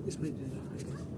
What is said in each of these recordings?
इसमें I guess.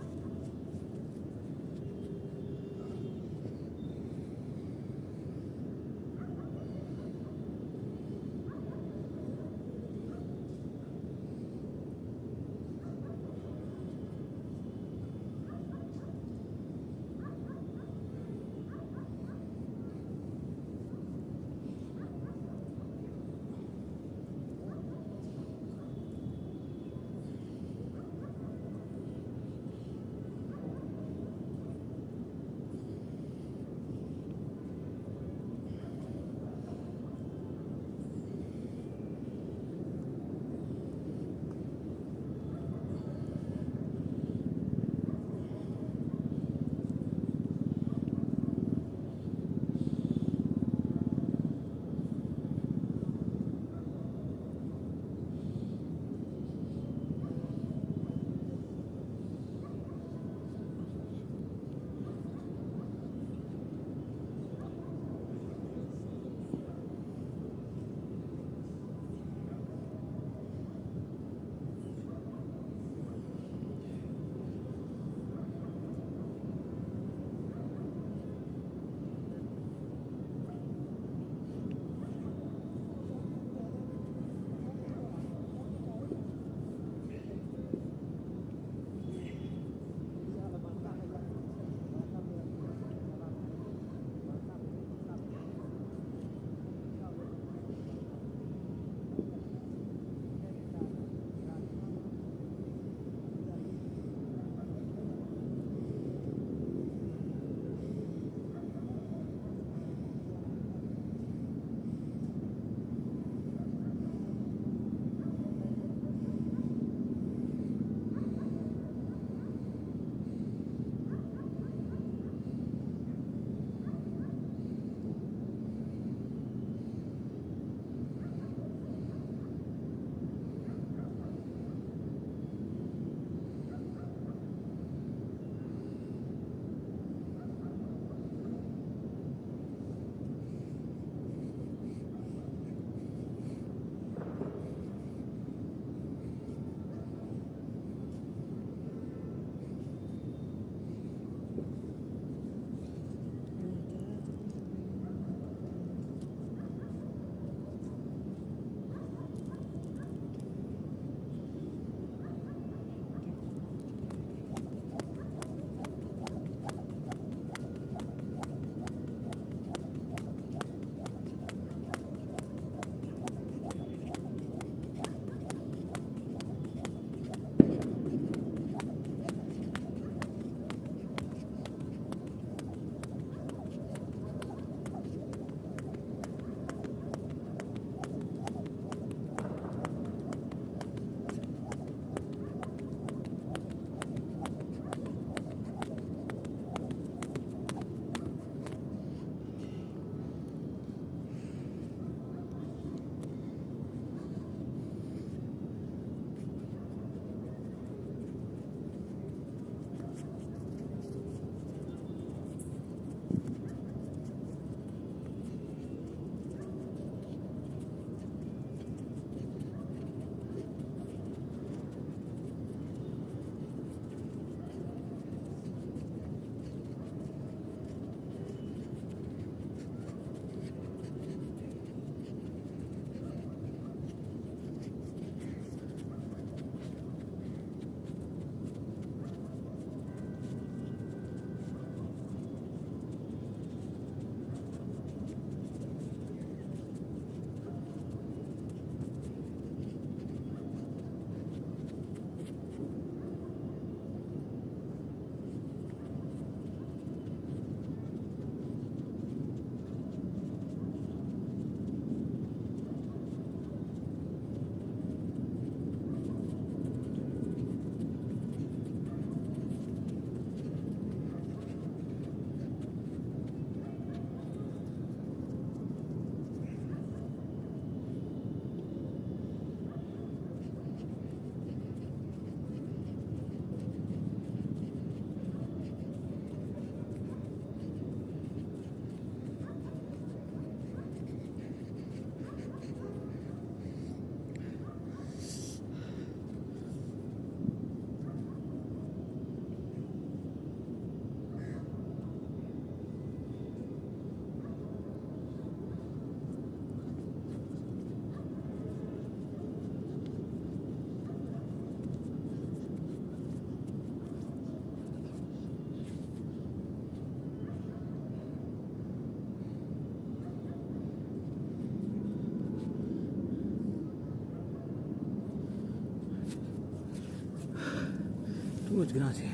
Too much grass here.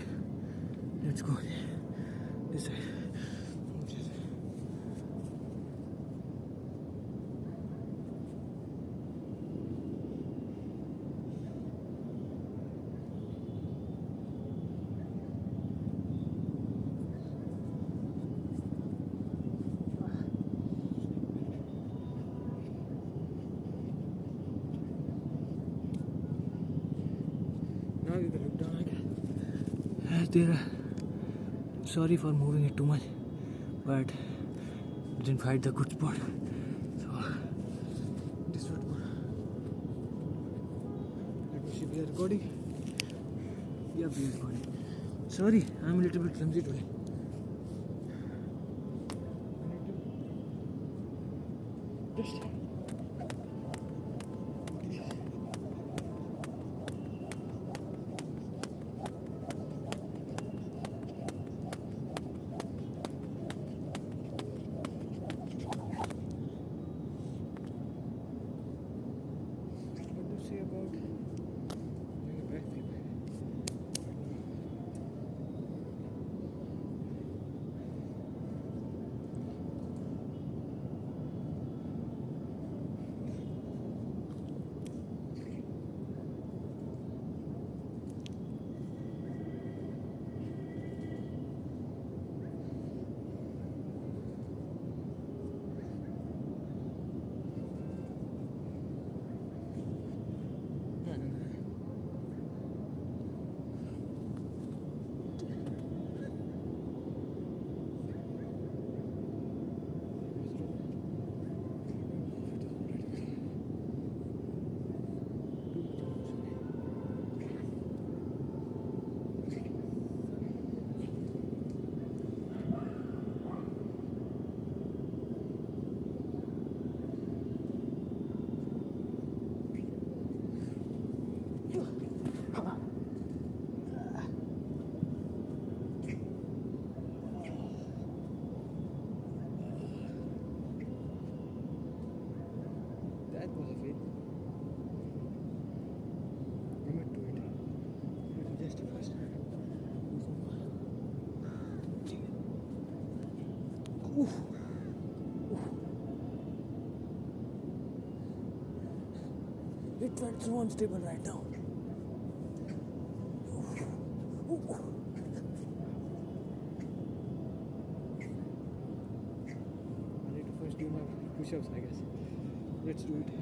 Let's go this side. Now you can look down again. Sorry for moving it too much, but didn't find the good spot. So this would go. Let me see, we are recording. Yeah, we are recording. Sorry, I'm a little bit clumsy today. Just say about doing a backflip. That was a fail. Limit to it. Just first. Oof. It felt so unstable right now. I need to first do my push-ups, I guess. Let's do it.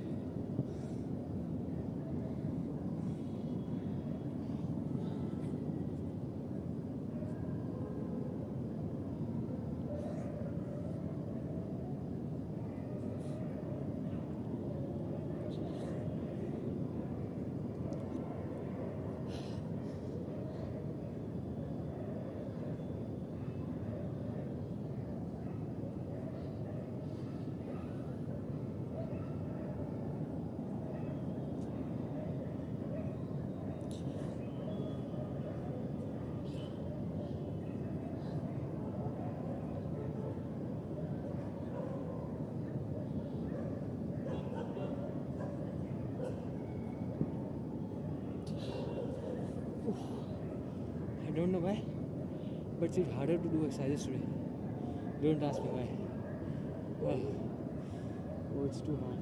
I don't know why, but it's harder to do exercises today. Don't ask me why. Oh, it's too hard.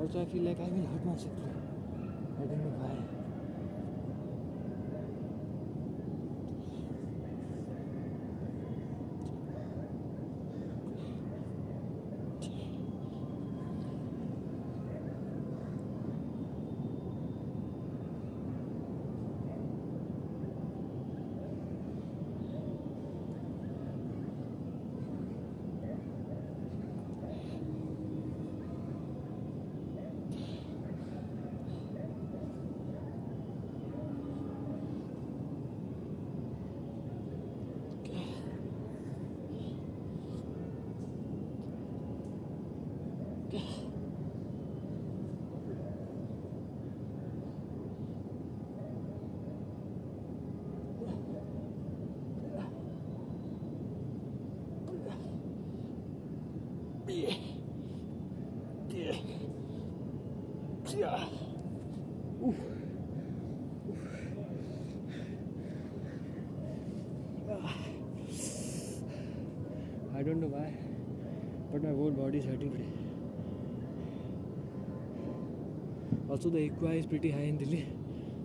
Also, I feel like I will hurt myself today. I don't know why. don't know why, but my whole body is hurting today. Also, the AQI is pretty high in Delhi,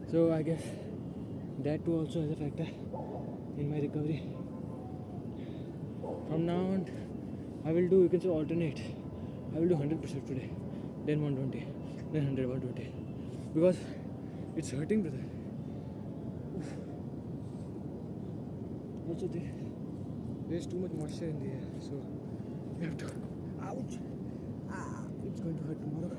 so I guess that too also has a factor in my recovery. From now on, I will do, you can say, alternate. I will do 100% today, then 120, then 100, 120, because it's hurting, brother. Also, there's too much moisture in the air, so you have to. Ouch! It's going to hurt tomorrow.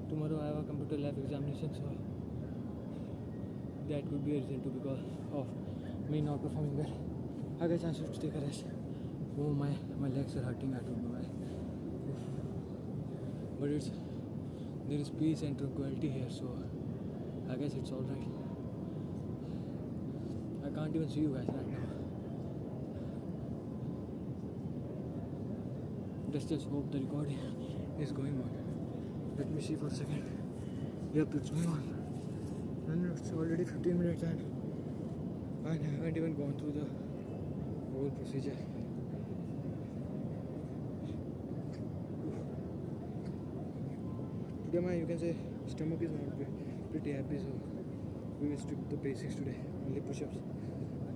Tomorrow I have a computer lab examination, so that could be a reason too, because of me not performing well. I guess I should take a rest. Oh, my legs are hurting, I don't know why. But there is peace and tranquility here, so I guess it's alright. I can't even see you guys right now. Let's just hope the recording is going on. Let me see for a second. Yep, it's going on. And it's already 15 minutes and I haven't even gone through the whole procedure. Today my, you can say, stomach is not pretty happy, so we will stick to the basics today. Only push-ups,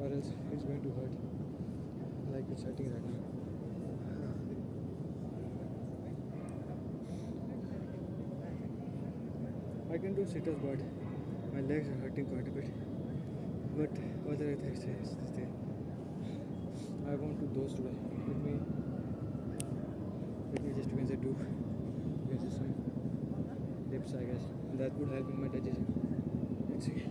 or else it's going to hurt like it's hurting right now. I can do sit-ups, but my legs are hurting quite a bit. But other exercises, I want to do those today. Let me just, you can say, do some dips, I guess. That would help in my digestion. Let's see.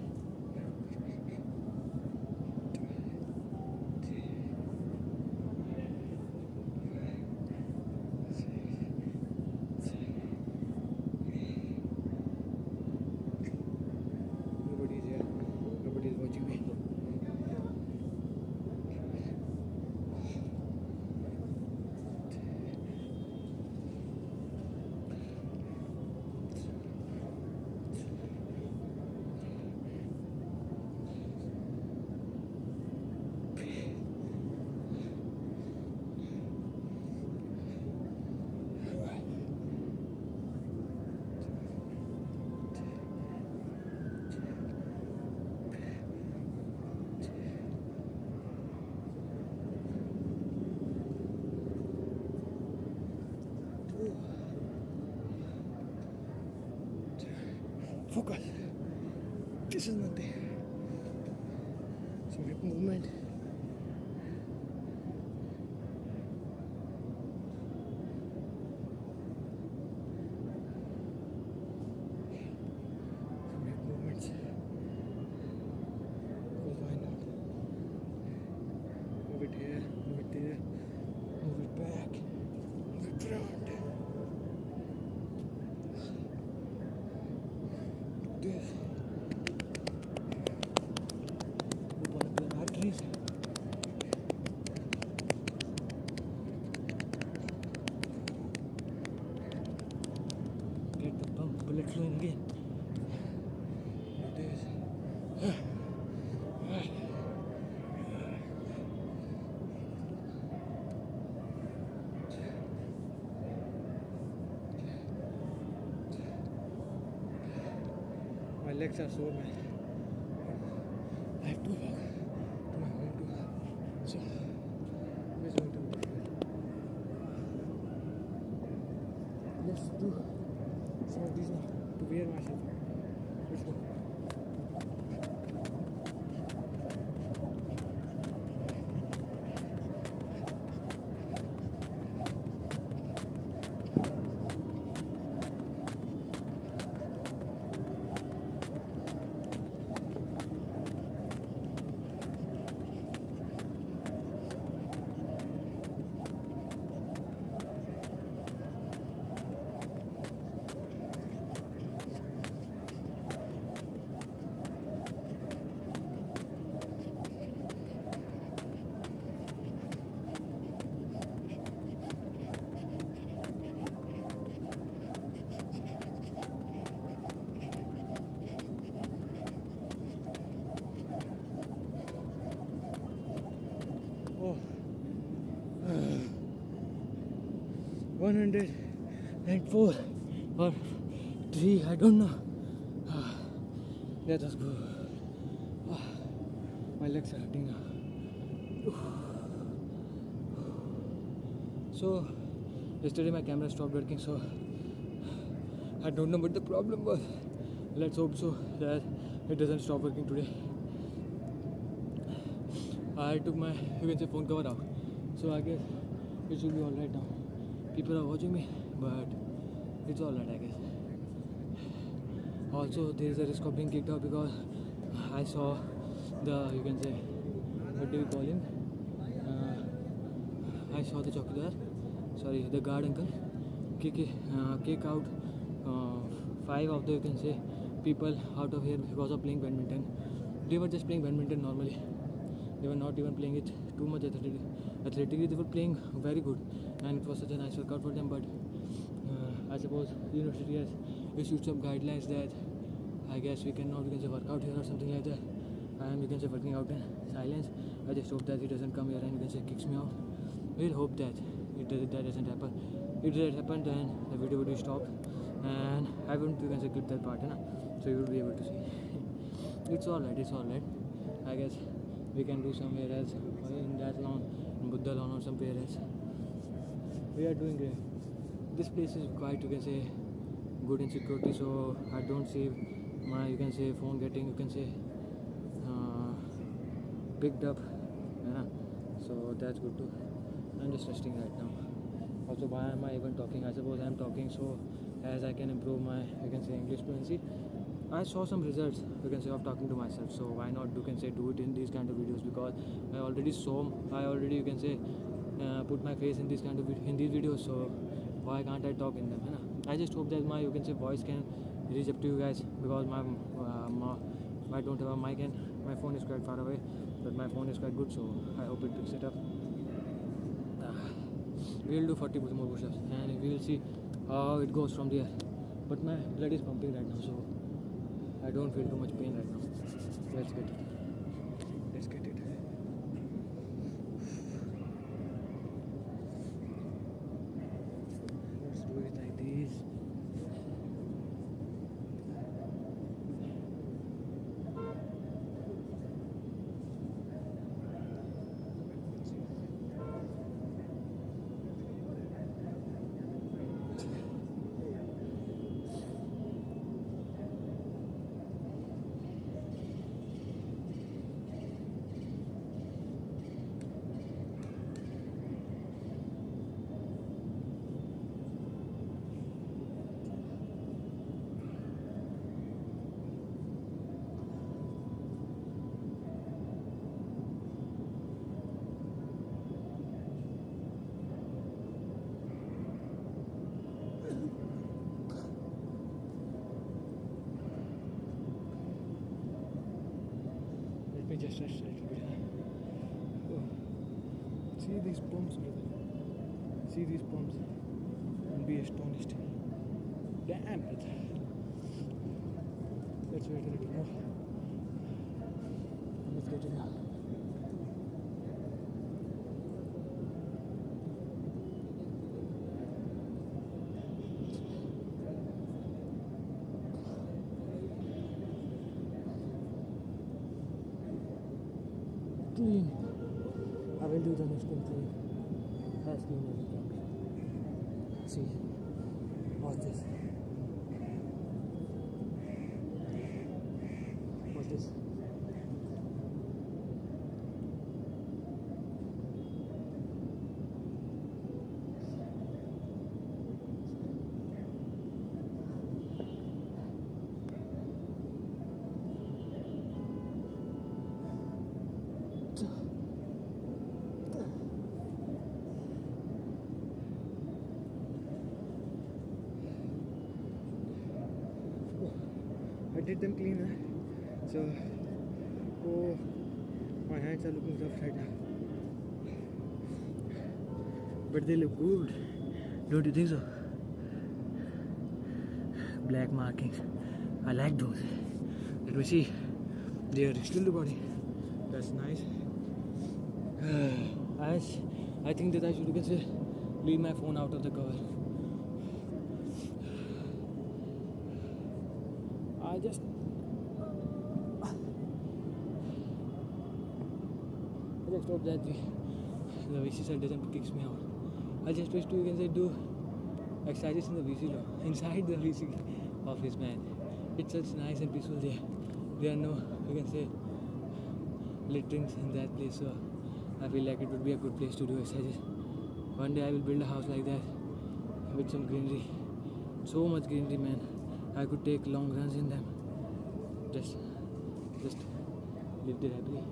Focus. This is nothing. Some hip movement. Some hip movements. Because why not? Move it here, move it there, move it back, move it front. This. Open up the arteries. Get the pump, blood flowing again. Like this. My legs are sore, man. I have to walk to my home too. So it's going to be difficult. Let's do some of these now to wear myself. Let's go. 104 or 3, I don't know. Let us go. My legs are hurting now. So yesterday my camera stopped working, so I don't know what the problem was. Let's hope so that it doesn't stop working today. I took my, you can say, phone cover out, so I guess it should be alright now. People are watching me, but it's alright, I guess. Also, there is a risk of being kicked out because I saw the, you can say, what do we call him? I saw the chowkidar, sorry, the guard uncle, kick out 5 of the, you can say, people out of here because of playing badminton. They were just playing badminton normally. They were not even playing it too much athletically. They were playing very good, and it was such a nice workout for them. But I suppose the university has issued some guidelines that I guess we cannot, you can say, work out here or something like that. I am, you can say, working out in silence. I just hope that he doesn't come here and, you can say, kicks me out. We'll hope that that doesn't happen. If that happened, then the video would be stopped, and I wouldn't, you can say, clip that part, so you will be able to see. It's alright. I guess we can do somewhere else, in that lawn, in Buddha lawn or somewhere else. We are doing great. This place is quite, you can say, good in security, so I don't see my, you can say, phone getting, you can say, picked up, so that's good too. I'm just resting right now. Also, why am I even talking? I suppose I'm talking so as I can improve my, you can say, English fluency. I saw some results, you can say, of talking to myself, so why not, you can say, do it in these kind of videos, because I already, you can say, put my face in these kind of in these videos, so why can't I talk in them? I just hope that my, you can say, voice can reach up to you guys, because I don't have a mic and my phone is quite far away, but my phone is quite good, so I hope it picks it up. We'll do 40 more push-ups and we will see how it goes from there. But my blood is pumping right now, so I don't feel too much pain right now. Let's get it. Let's do it like this. Just rest a little bit. Oh. See these pumps, brother. See these pumps and be astonished. Damn it. Let's wait a little more. Let's get it out. Clean. I will do the next one clean. As clean as it can be. See. Watch this. Watch this. I did them clean, so oh, my hands are looking rough right now, but they look good, don't you think so? Black markings, I like those. Let me see, they are still the body. That's nice. I think that I should, you can say, leave my phone out of the cover. I just hope that the VC set doesn't kicks me out. I just wish to, you can say, do exercises in the VC room, inside the VC office, man. It's such nice and peaceful there. There are no, you can say, litterings in that place, so I feel like it would be a good place to do exercises. One day I will build a house like that with some greenery. So much greenery, man. I could take long runs in them. Just live there happily.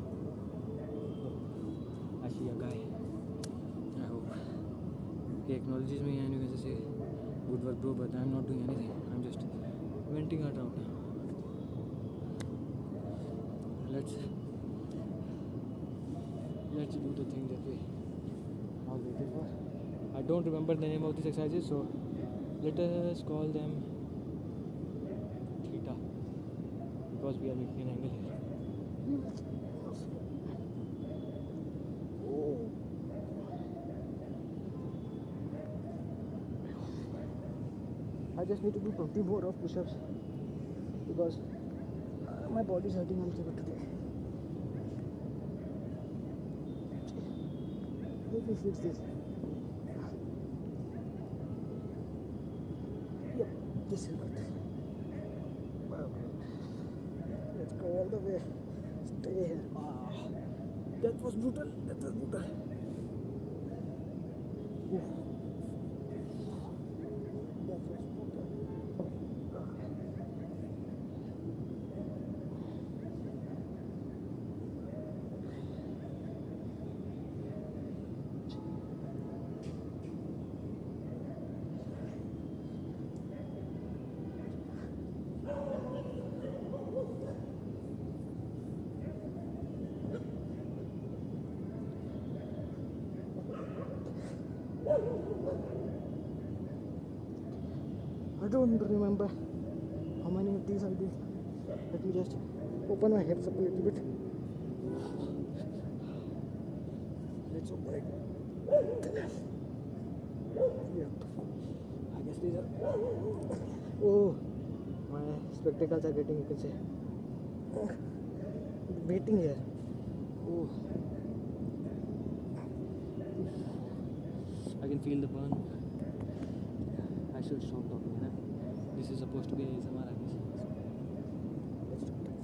I see a guy. I hope he acknowledges me and you can just say, good work bro, but I'm not doing anything. I'm just venting out now. Let's do the thing that we all waited for. I don't remember the name of these exercises, so let us call them theta, because we are making an angle here. I just need to do 20 more of push-ups because my body is hurting a little bit today. Let me fix this. Yep, this is good. Let's go all the way. Stay here. That was brutal. I don't remember how many of these I did. Let me just open my hips up a little bit. Let's open it. Yeah. I guess these are. Oh, my spectacles are getting, you can say, waiting here. Oh, I can feel the burn. I should stop talking, huh? This is supposed to be ASMR, I guess. Let's do that.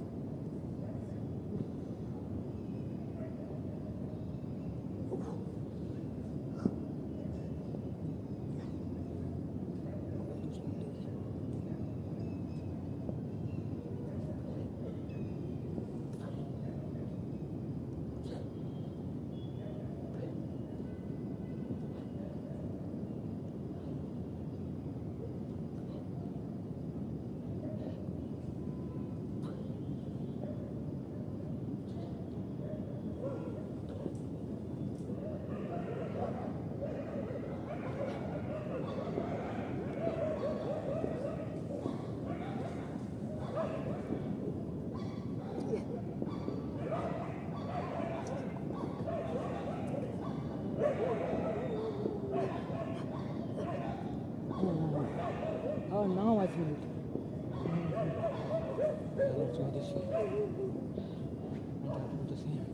Oh, now I feel it. Let's try this here. And I'll do the same.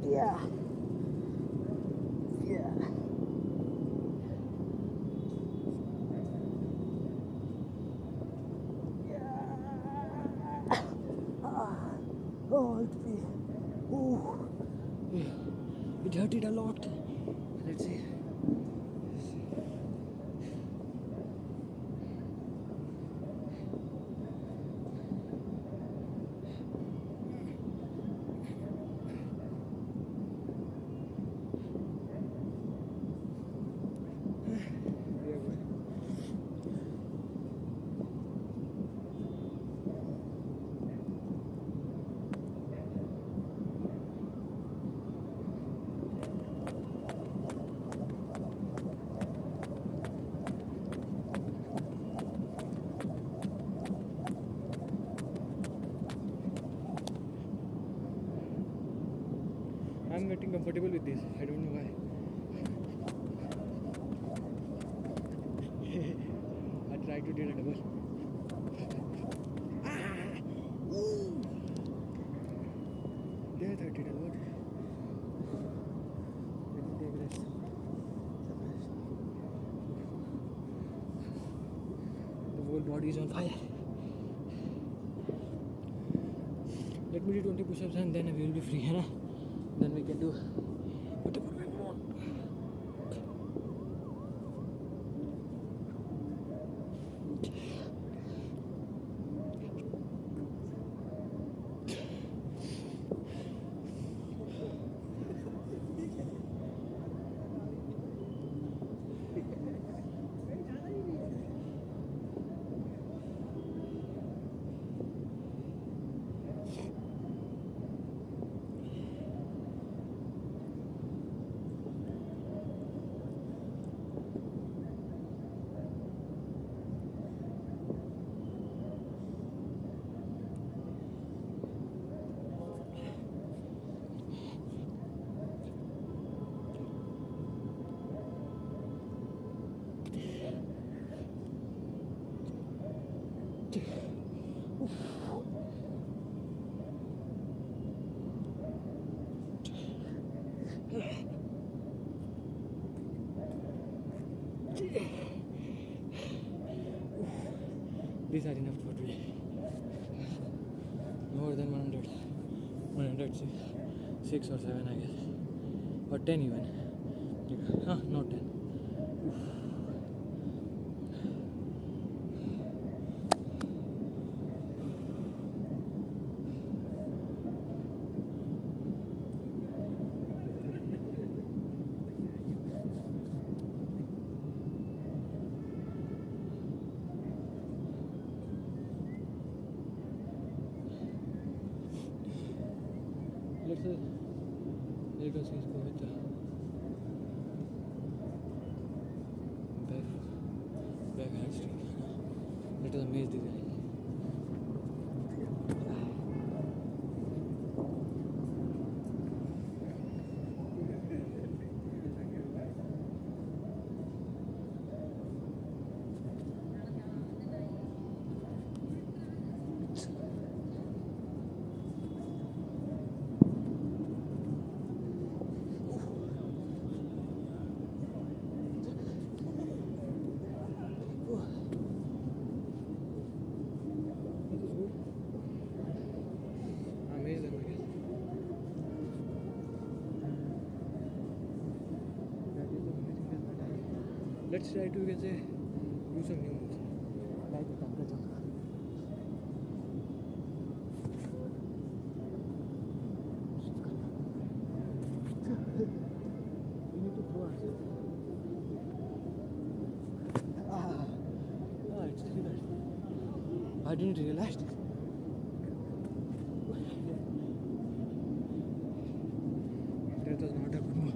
Yeah. Oh, it hurted a lot. Let's see. I'm getting comfortable with this. I don't know why. I tried to do a double. There 30 double. Let me take rest. The whole body is on fire. Let me do 20 push-ups and then we will be free, है ना? Then we can do whatever we want. These are enough for today. More than 100. 106 or 7 I guess. Or 10 even. No 10. Let us go with the back handstring. Let us amaze the guy. Let's try to, you can say, do some new moves like the tanka jump. We need to throw ourselves. It's difficult. I didn't realize this. That was not a good move.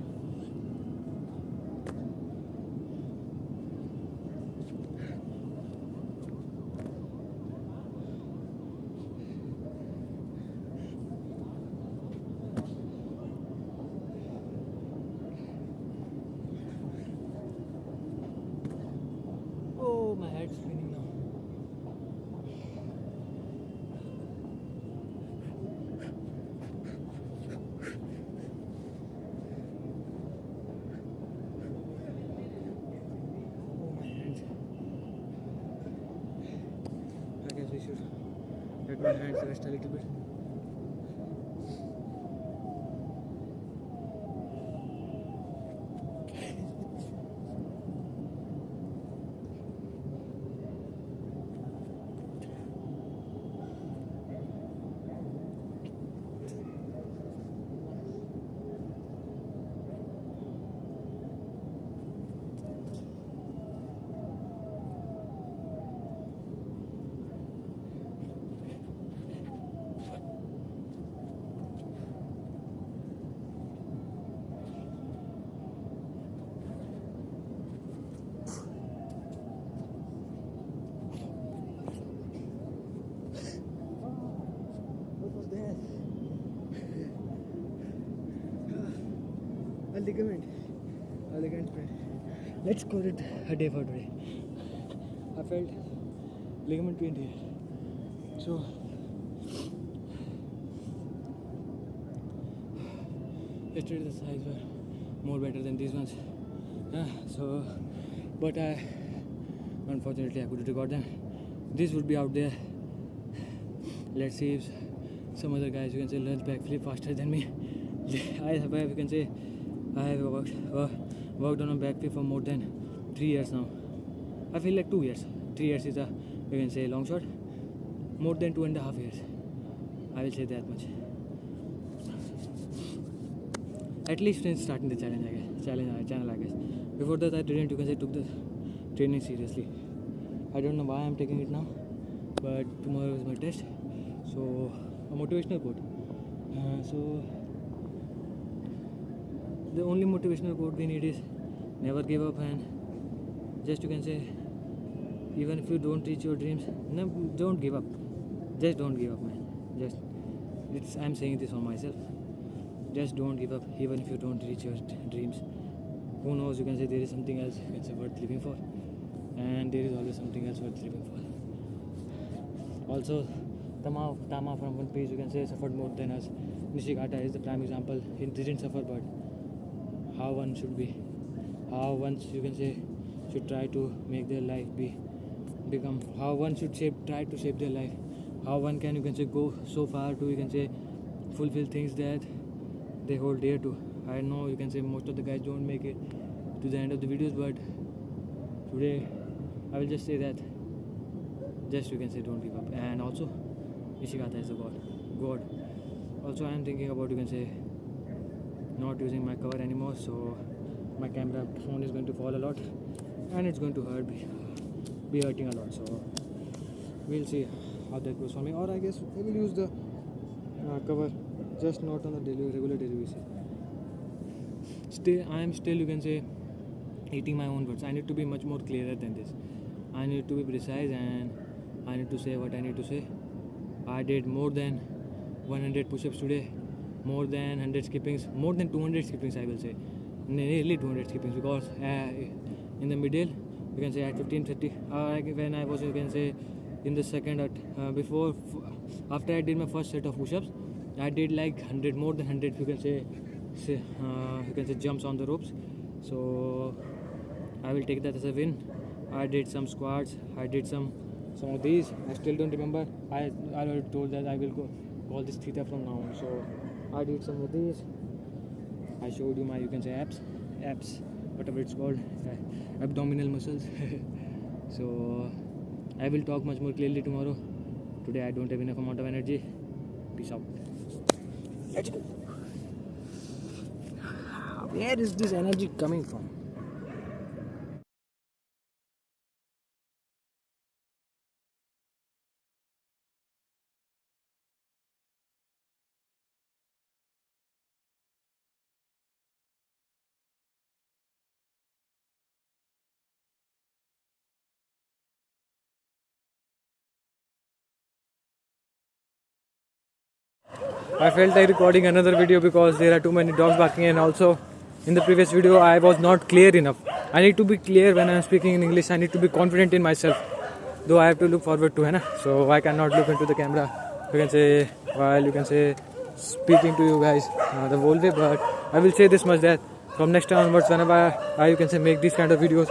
Oh, my head's spinning now. Oh, my hands. I guess we should let my hands rest a little bit. ligament sprain. Let's call it a day for today. I felt ligament pain here. So yesterday the size were more better than these ones. But unfortunately I couldn't record them. This would be out there. Let's see if some other guys, you can say, learn backflip faster than me. I have worked on a backflip for more than 3 years now. I feel like 2 years. 3 years is a, you can say, long shot. More than 2.5 years. I will say that much. At least since starting the channel, I guess. Before that, I didn't, you can say, took the training seriously. I don't know why I'm taking it now, but tomorrow is my test. So a motivational quote. So the only motivational quote we need is never give up, and just, you can say, even if you don't reach your dreams, no, don't give up. Just don't give up, man. I'm saying this for myself. Just don't give up, even if you don't reach your dreams. Who knows, you can say, there is something else, you can say, worth living for, and there is always something else worth living for. Also, Tama from One Piece, you can say, suffered more than us. Nishikata is the prime example. He didn't suffer, but how one should be, how one, you can say, should try to make their life become, how one should try to shape their life, how one can, you can say, go so far to, you can say, fulfill things that they hold dear to. I know, you can say, most of the guys don't make it to the end of the videos, but today I will just say that, just, you can say, don't give up. And also, Nishikata is a god. Also, I am thinking about, you can say, not using my cover anymore, so my camera phone is going to fall a lot, and it's going to be hurting a lot. So we'll see how that goes for me. Or I guess I will use the cover, just not on a regular daily basis. I am still, you can say, eating my own words. I need to be much more clearer than this. I need to be precise, and I need to say what I need to say. I did more than 100 push-ups today, more than 100 skippings, more than 200 skippings, I will say. Nearly 200 skippings, because in the middle, you can say, at 15:30, when I was, you can say, in the second, after I did my first set of push-ups, I did like 100, more than 100, you can say jumps on the ropes. So I will take that as a win. I did some squats, I did some of these. I still don't remember. I already told that I will call this theta from now on. So I did some of these. I showed you my, you can say, abs, whatever it's called, abdominal muscles. So I will talk much more clearly tomorrow. Today I don't have enough amount of energy. Peace out. Let's go. Where is this energy coming from? I felt like recording another video because there are too many dogs barking, and also in the previous video I was not clear enough. I need to be clear when I am speaking in English. I need to be confident in myself, though I have to look forward to, so I cannot look into the camera, you can say, while, you can say, speaking to you guys the whole way. But I will say this much, that from next time onwards, whenever I, you can say, make these kind of videos,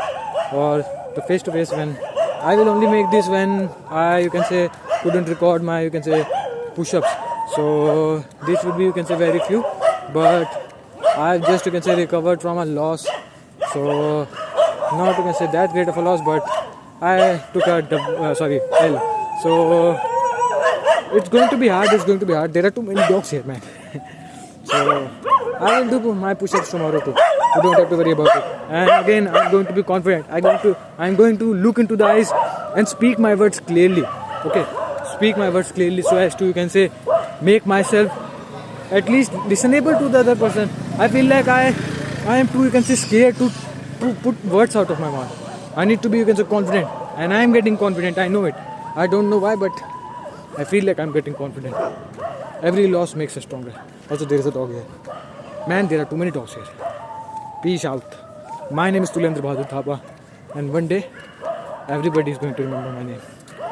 or the face to face, when I will only make this when I, you can say, couldn't record my, you can say, push-ups. So this would be, you can say, very few, but I've just, you can say, recovered from a loss. So not, you can say, that great of a loss, but I took a L. So it's going to be hard. There are too many dogs here, man. So I will do my push-ups tomorrow too. You don't have to worry about it. And again, I'm going to be confident. I'm going to look into the eyes and speak my words clearly. Okay, speak my words clearly, so as to, you can say, make myself at least listenable to the other person. I feel like I am too, you can say, scared to put words out of my mouth. I need to be, you can say, confident, and I am getting confident. I know it. I don't know why, but I feel like I'm getting confident. Every loss makes us stronger. Also, there is a dog here. Man, there are too many dogs here. Peace out. My name is Tulendra Bahadur Thapa, and one day everybody is going to remember my name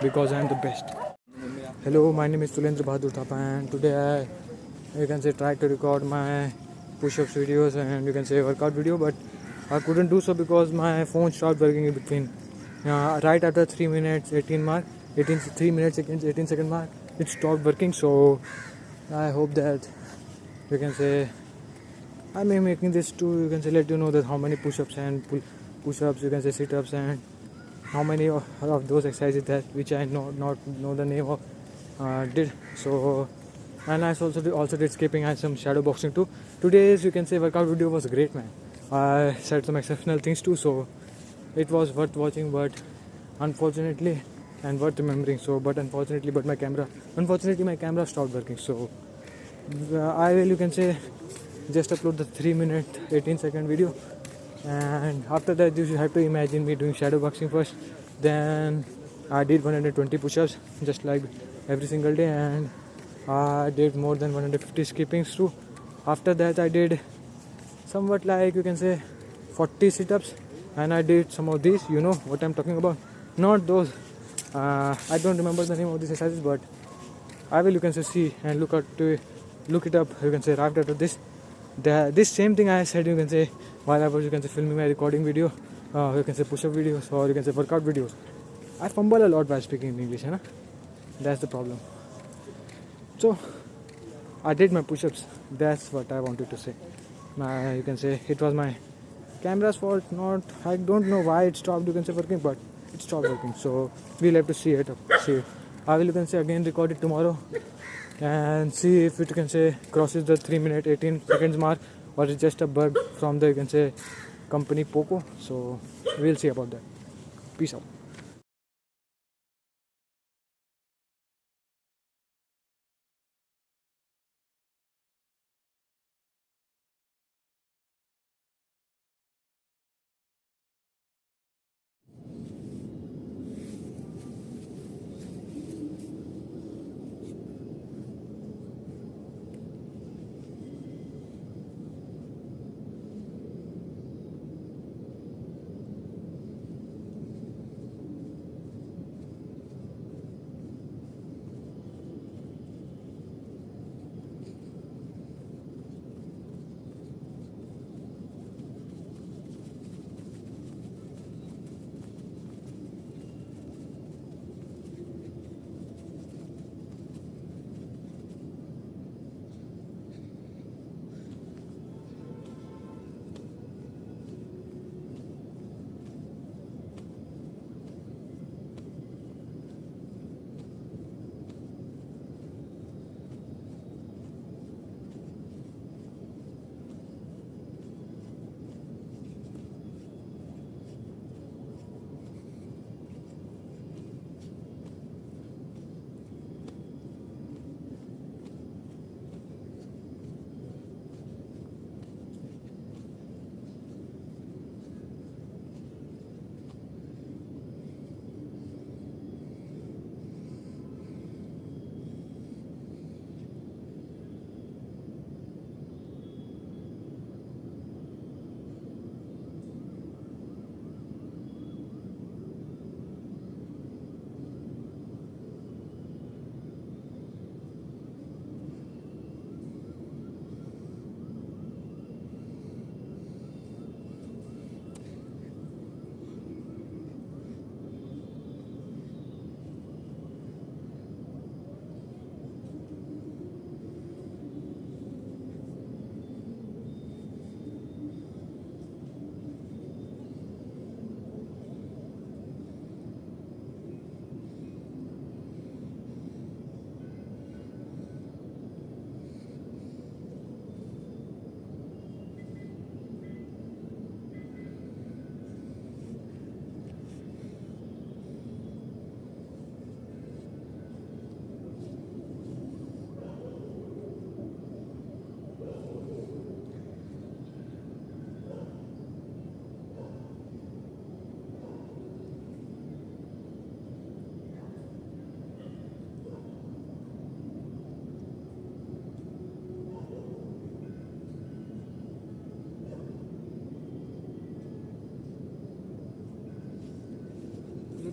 because I am the best. Hello, my name is Tulendra Bahadur Thapa, and today you can say try to record my push-ups videos and you can say workout video, but I couldn't do so because my phone stopped working in between. Right after 3 minutes 18 mark, 3 minutes 18 second mark, it stopped working. So I hope that you can say I may making this to you can say let you know that how many push-ups and push-ups you can say sit-ups and how many of those exercises that which I not know the name of did. So and I also did skipping and some shadow boxing too. Today's you can say workout video was great, man. I said some exceptional things too, so it was worth watching, but unfortunately and worth remembering. So but unfortunately my camera stopped working. So I will you can say just upload the 3 minute 18-second video, and after that you should have to imagine me doing shadow boxing first. Then I did 120 push-ups just like every single day, and I did more than 150 skippings too. After that I did somewhat like you can say 40 sit-ups, and I did some of these, you know what I'm talking about, not those I don't remember the name of these exercises, but I will you can say see and look it up you can say right after this same thing I said you can say while I was you can say filming my recording video, you can say push-up videos or you can say workout videos. I fumble a lot while speaking in English, na? That's the problem. So I did my push-ups. That's what I wanted to say. You can say it was my camera's fault. Not I don't know why it stopped. You can say working, but it stopped working. So we'll have to see it. See, I will you can say again record it tomorrow and see if it can say crosses the 3 minute 18 seconds mark or it's just a bug from the you can say company Poco. So we'll see about that. Peace out.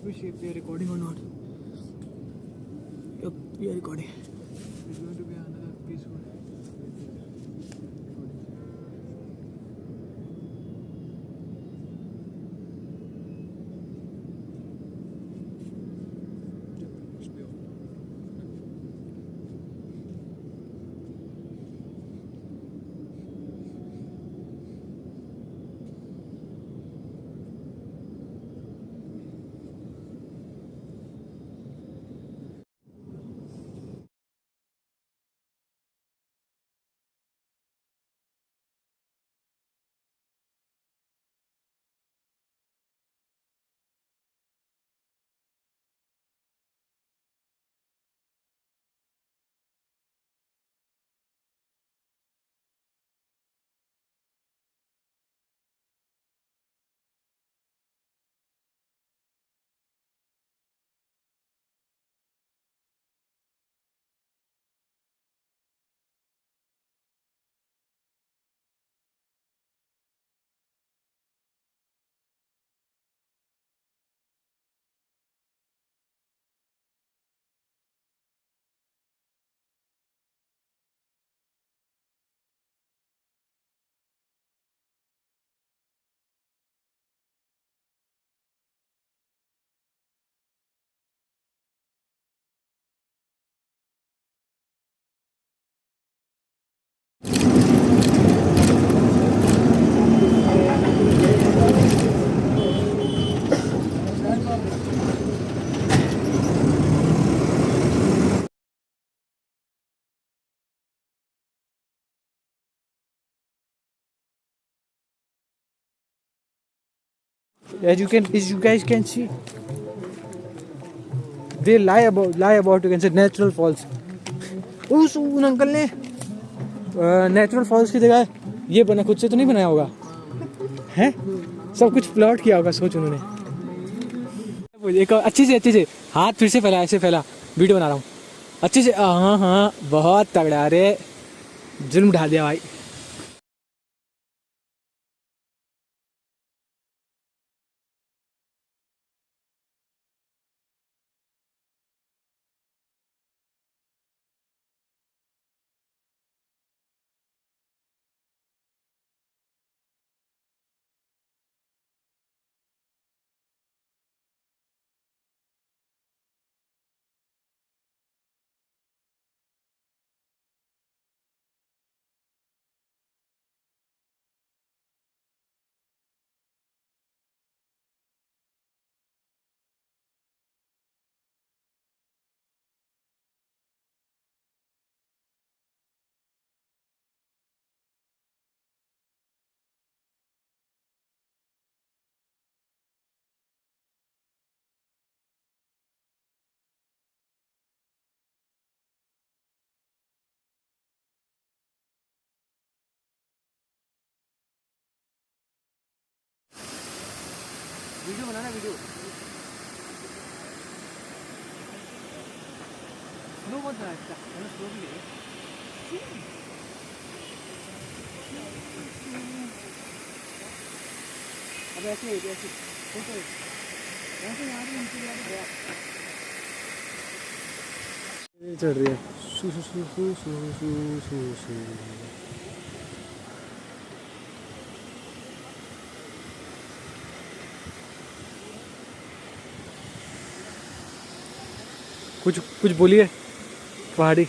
which if we are recording or not. Yep, we are recording. It's going to be another peaceful. As you guys can see, they lie about you can say natural falls. उन uncle ने natural false की जगह ये बना, खुद से तो नहीं बनाया होगा, हैं? सब कुछ प्लॉट किया होगा, सोच उन्होंने। एक अच्छी से हाथ फिर से फैला, ऐसे फैला, वीडियो बना रहा हूँ अच्छे से। हाँ हाँ, बहुत तगड़ा, अरे जुल्म ढा दिया भाई। वीडियो बनाना, वीडियो स्लो मत बना, इसका मैंने स्लो भी है। अब ऐसे फोटो ऐसे यहाँ पे नीचे गया चढ़ रही है। सू सू सू सू सू सू सू सू। कुछ बोलिए पहाड़ी,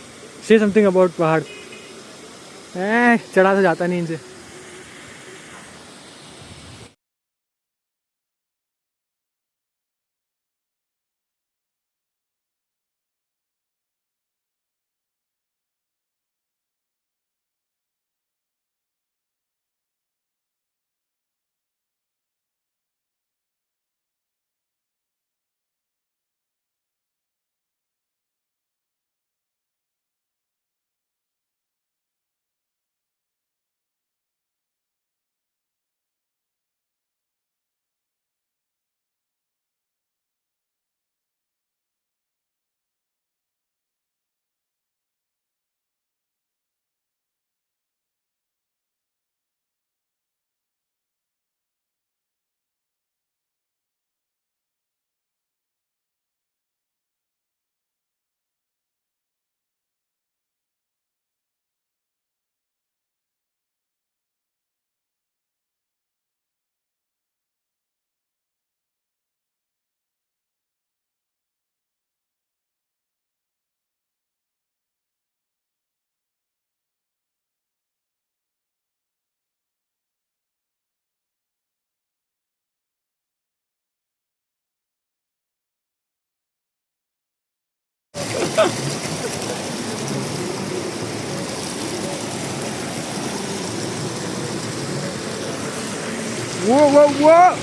से समथिंग अबाउट पहाड़। चढ़ा तो जाता नहीं इनसे। Whoa, whoa, whoa!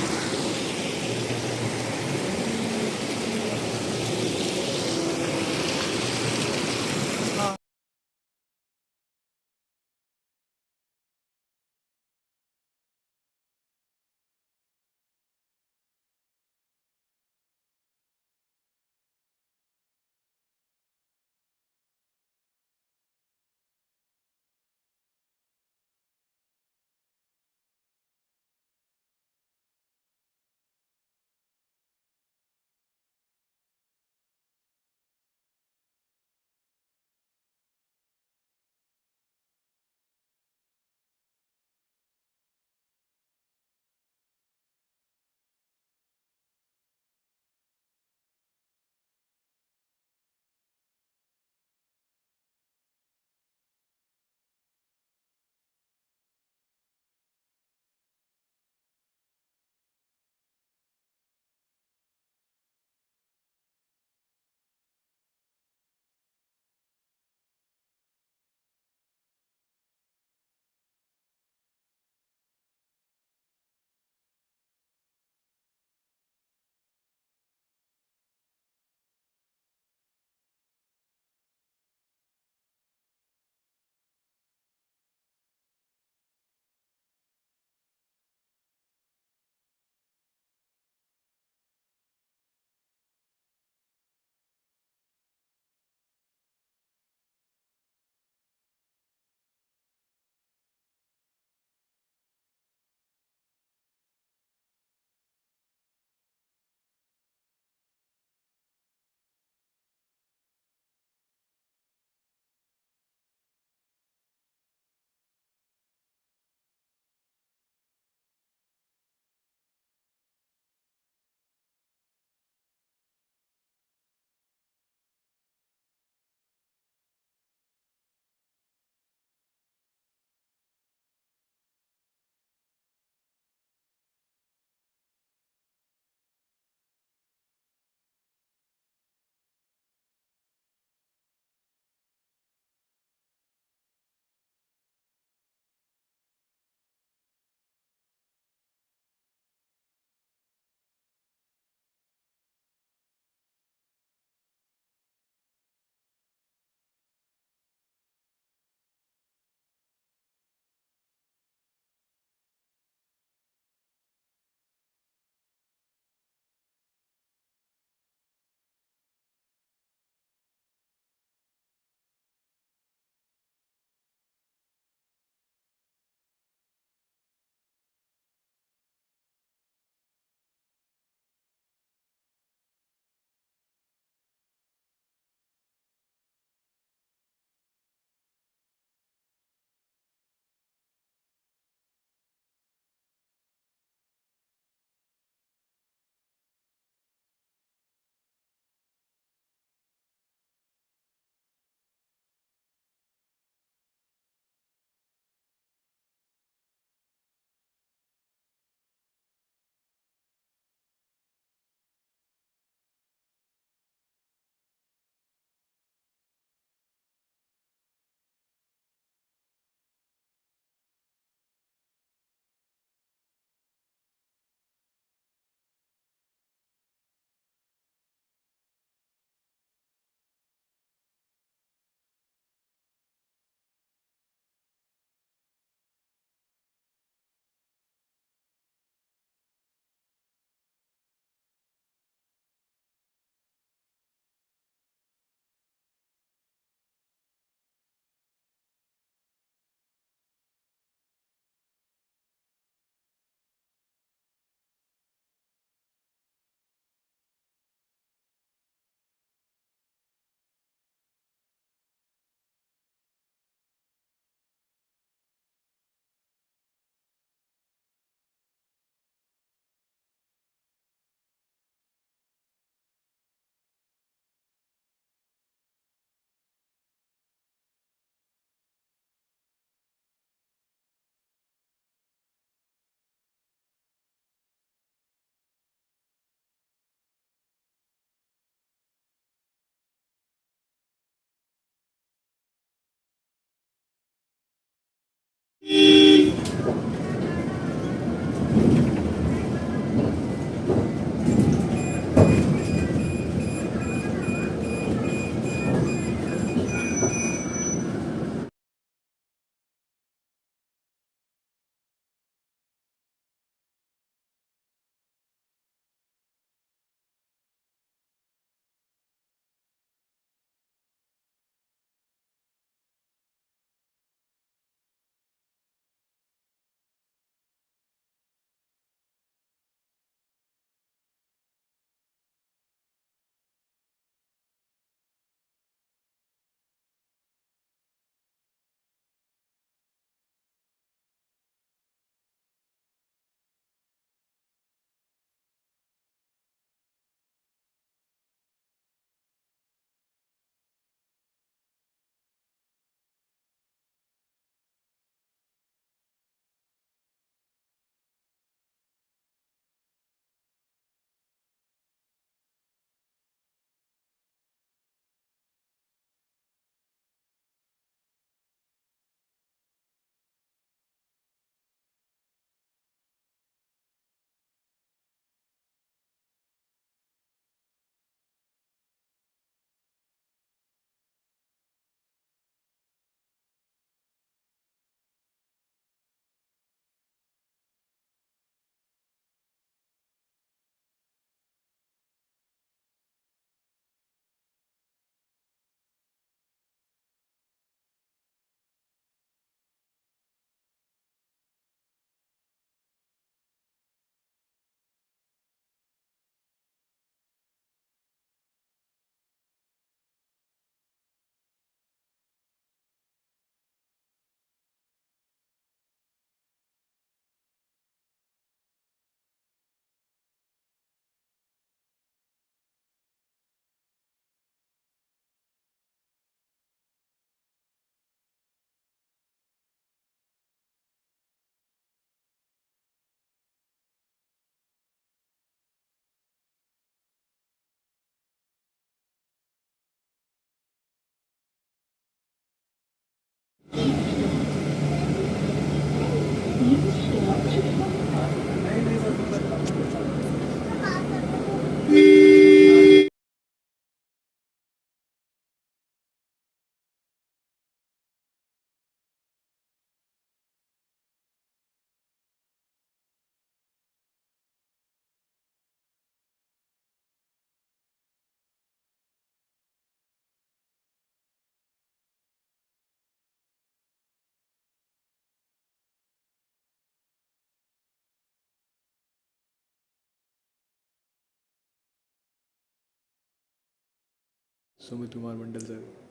Sumit Kumar Mandal sir.